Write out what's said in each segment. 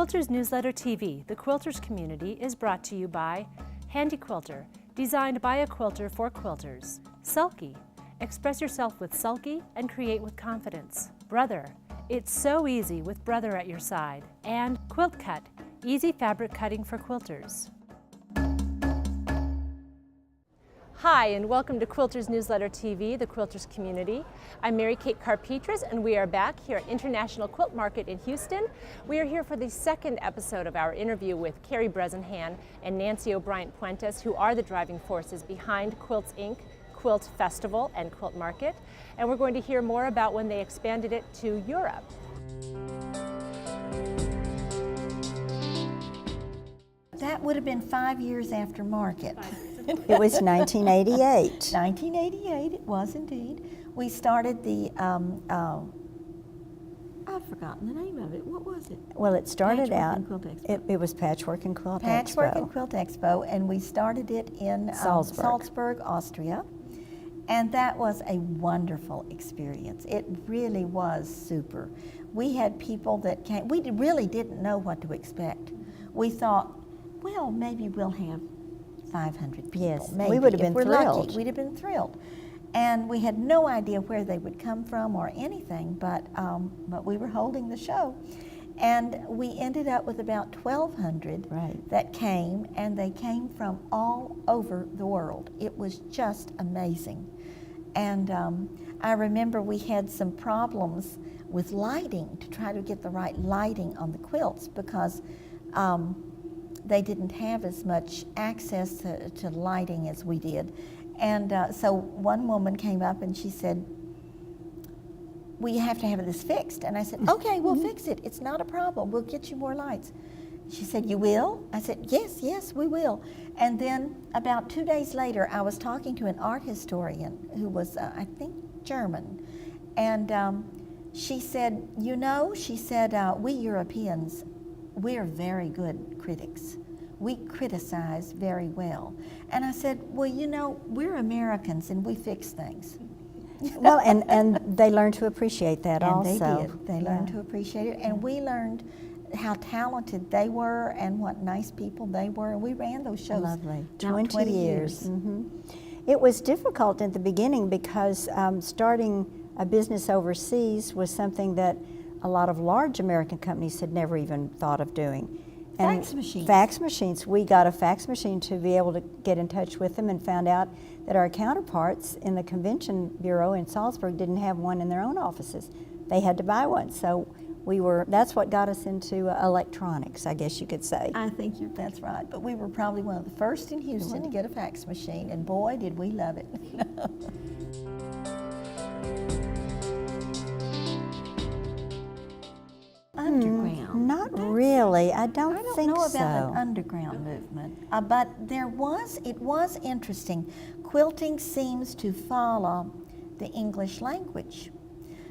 Quilters Newsletter TV, the Quilters community, is brought to you by Handi Quilter, designed by a quilter for quilters. Sulky, express yourself with sulky and create with confidence. Brother, it's so easy with Brother at your side. And Quilt Cut, easy fabric cutting for quilters. Hi, and welcome to Quilters Newsletter TV, the Quilters community. I'm Mary Kate Carpetras, and we are back here at International Quilt Market in Houston. We are here for the second episode of our interview with Karey Bresenhan and Nancy O'Brien Puentes, who are the driving forces behind Quilts Inc., Quilt Festival, and Quilt Market. And we're going to hear more about when they expanded it to Europe. That would have been 5 years after market. It was 1988. 1988, it was indeed. We started the, I've forgotten the name of it. What was it? Well, it started Patchwork out, and Quilt Expo. it was Patchwork and Quilt Patchwork Expo. and Quilt Expo, and we started it in Salzburg, Austria. And that was a wonderful experience. It really was super. We had people that came, we really didn't know what to expect. We thought, well, maybe we'll have 500 people. Yes, maybe. we would have If been we're thrilled. Lucky, we'd have been thrilled. And we had no idea where they would come from or anything, but we were holding the show. And we ended up with about 1,200 that came, and they came from all over the world. It was just amazing. And I remember we had some problems with lighting to try to get the right lighting on the quilts because they didn't have as much access to lighting as we did. And so one woman came up and she said, we have to have this fixed. And I said, okay, we'll fix it. It's not a problem. We'll get you more lights. She said, you will? I said, yes, we will. And then about 2 days later, I was talking to an art historian who was, I think, German. And she said, we Europeans, we're very good critics. We criticize very well. And I said, well, we're Americans and we fix things. Well, and they learned to appreciate that and also. They did. They learned to appreciate it. And we learned how talented they were and what nice people they were. And we ran those shows. Lovely. 20 years. Mm-hmm. It was difficult at the beginning because starting a business overseas was something that a lot of large American companies had never even thought of doing. And fax machines. Fax machines. We got a fax machine to be able to get in touch with them and found out that our counterparts in the convention bureau in Salzburg didn't have one in their own offices. They had to buy one. So that's what got us into electronics, I guess you could say. I think that's right. But we were probably one of the first in Houston to get a fax machine, and boy, did we love it. Underground. Not really. I don't think so. I don't know about an underground movement, but it was interesting. Quilting seems to follow the English language.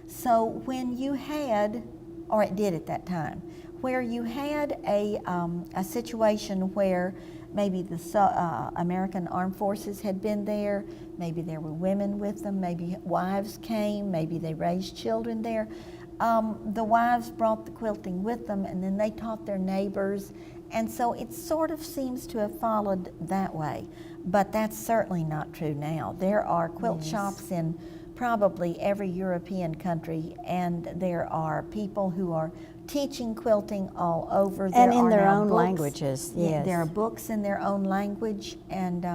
So when you had, or it did at that time, where you had a situation where maybe the American Armed Forces had been there, maybe there were women with them, maybe wives came, maybe they raised children there. The wives brought the quilting with them, and then they taught their neighbors, and so it sort of seems to have followed that way. But that's certainly not true now. There are quilt shops in probably every European country, and there are people who are teaching quilting all over. And in their own languages, yes. There are books in their own language, and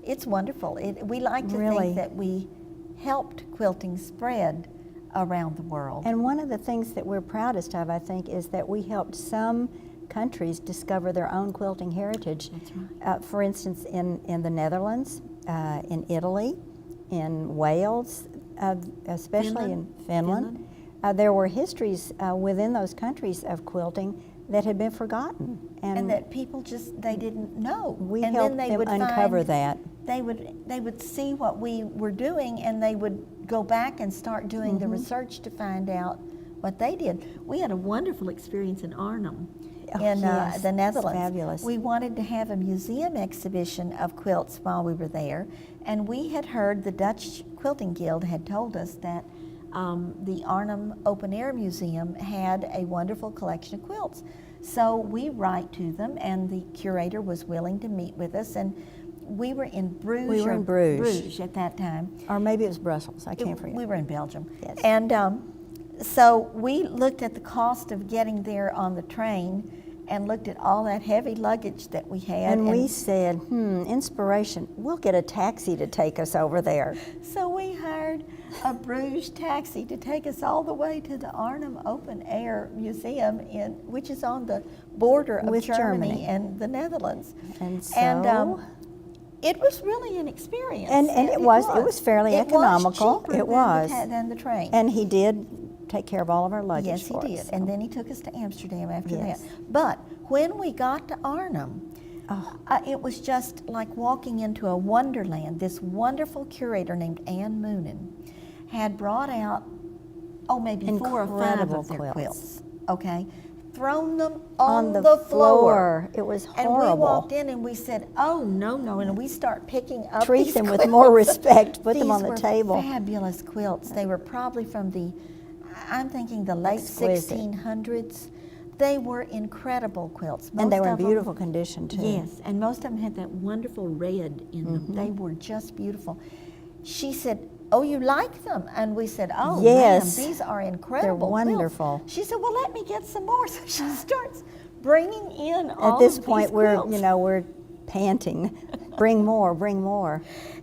it's wonderful. We like to think that we helped quilting spread around the world. And one of the things that we're proudest of, I think, is that we helped some countries discover their own quilting heritage. That's right. For instance, in the Netherlands, in Italy, in Wales, especially in Finland. There were histories within those countries of quilting that had been forgotten. And that people they didn't know. We and helped then they them would uncover that. They would see what we were doing, and they would go back and start doing the research to find out what they did. We had a wonderful experience in Arnhem. In the Netherlands. Fabulous. We wanted to have a museum exhibition of quilts while we were there, and we had heard the Dutch Quilting Guild had told us that the Arnhem Open Air Museum had a wonderful collection of quilts. So we write to them, and the curator was willing to meet with us, and we were in Bruges. We were in Bruges. At that time. Or maybe it was Brussels, I can't forget. We were in Belgium. Yes. And so we looked at the cost of getting there on the train and looked at all that heavy luggage that we had. And we said, inspiration, we'll get a taxi to take us over there. So we hired a Bruges taxi to take us all the way to the Arnhem Open Air Museum, which is on the border of With Germany and the Netherlands. And so... it was really an experience. And it was fairly economical. It was cheaper than the train. And he did take care of all of our luggage. Yes, he for did. us, so. And then he took us to Amsterdam after Yes. that. But when we got to Arnhem, it was just like walking into a wonderland. This wonderful curator named Ann Moonen had brought out, maybe 4 or 5 of their quilts. Okay, thrown them on the floor. It was And horrible. we walked in and we said, "Oh, no, no," and we start picking up Treat these them quilts. with more respect. Put them on the These table. were fabulous quilts. They were probably from I'm thinking the late Exquisite. 1600s. They were incredible quilts. And they were in Most of them- beautiful condition, too. Yes, and most of them had that wonderful red in them. They were just beautiful. She said, "Oh, you like them?" And we said, "Oh, Yes. ma'am, these are incredible quilts." wonderful. She said, "Well, let me get some more." So she starts bringing in all At this of point, these we're quilts. we're panting. Bring more, bring more.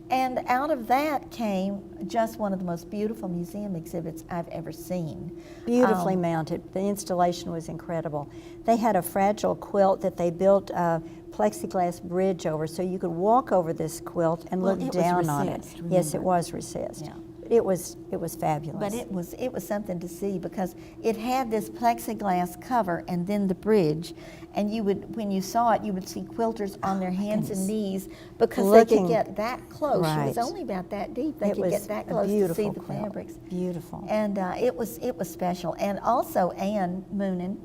And out of that came just one of the most beautiful museum exhibits I've ever seen. Beautifully mounted. The installation was incredible. They had a fragile quilt that they built a plexiglass bridge over, so you could walk over this quilt and Well, look it was down on it. recessed, Yes, it remember? was recessed. Yeah. It was fabulous. But it was something to see because it had this plexiglass cover and then the bridge, and when you saw it, you would see quilters on their hands and knees because they Looking- could get that close. It Right. was only about that deep. They It could was get that a close to see beautiful the quilt. fabrics. Beautiful. And it was special. And also Ann Moonen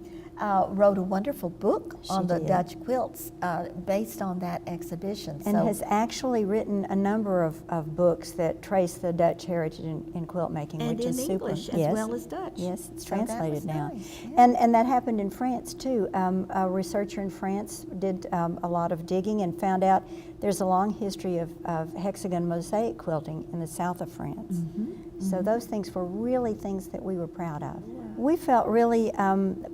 wrote a wonderful book on the did. Dutch quilts based on that exhibition. And so, has actually written a number of books that trace the Dutch heritage in quilt making, and which in is super. English as Yes. well as Dutch. Yes, it's So that translated was now. nice, yeah. And that happened in France too. A researcher in France did a lot of digging and found out there's a long history of hexagon mosaic quilting in the south of France. So those things were really things that we were proud of. We felt really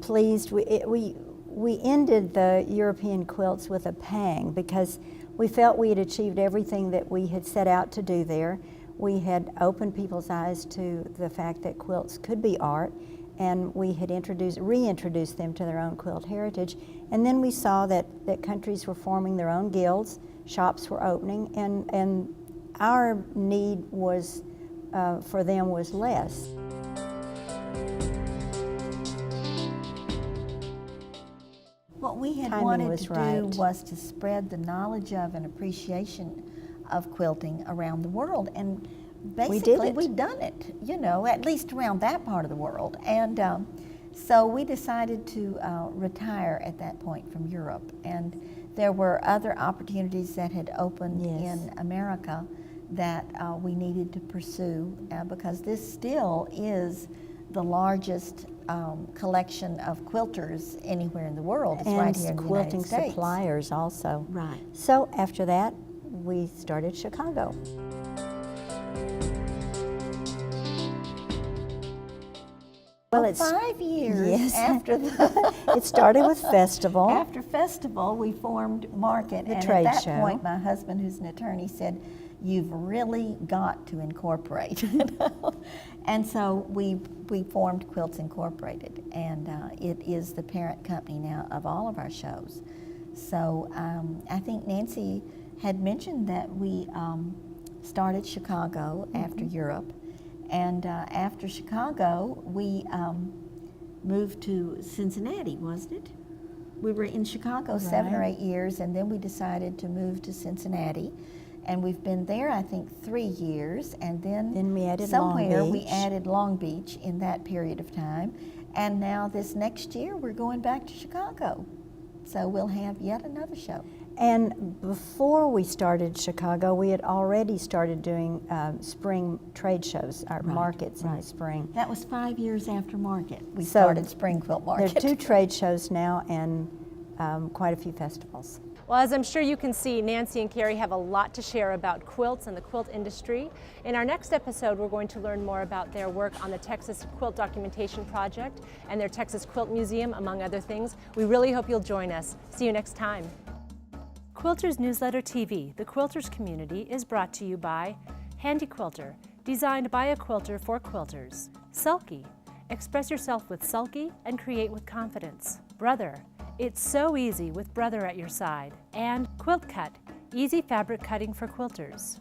pleased. We ended the European quilts with a pang because we felt we had achieved everything that we had set out to do there. We had opened people's eyes to the fact that quilts could be art, and we had reintroduced them to their own quilt heritage. And then we saw that countries were forming their own guilds, shops were opening, and our need was for them was less. What we had Timing wanted was to right. do was to spread the knowledge of and appreciation of quilting around the world, and basically it. we've done it, at least around that part of the world. And so we decided to retire at that point from Europe, and there were other opportunities that had opened Yes. in America that we needed to pursue because this still is the largest collection of quilters anywhere in the world. It's And right here in the quilting United States. suppliers also. Right. So after that, we started Chicago. Well, it's 5 years yes. after the It started with festival. after festival, we formed Market, The and trade at that show. point, my husband, who's an attorney, said, "You've really got to incorporate." And so we formed Quilts Incorporated, and it is the parent company now of all of our shows. So I think Nancy had mentioned that we started Chicago after Europe, and after Chicago we moved to Cincinnati, wasn't it? We were in Chicago 7 or Right. 8 years, and then we decided to move to Cincinnati. And we've been there, I think, 3 years, and then we added Long somewhere we Beach. added Long Beach in that period of time. And now this next year, we're going back to Chicago. So we'll have yet another show. And before we started Chicago, we had already started doing spring trade shows, our markets in the spring. That was 5 years after market. We So started Spring Quilt Market. There are 2 trade shows now and quite a few festivals. Well, as I'm sure you can see, Nancy and Karey have a lot to share about quilts and the quilt industry. In our next episode, we're going to learn more about their work on the Texas Quilt Documentation Project and their Texas Quilt Museum, among other things. We really hope you'll join us. See you next time. Quilters Newsletter TV, the Quilters community, is brought to you by Handi Quilter, designed by a quilter for quilters. Sulky, express yourself with sulky and create with confidence. Brother, it's so easy with Brother at your side. And Quilt Cut, easy fabric cutting for quilters.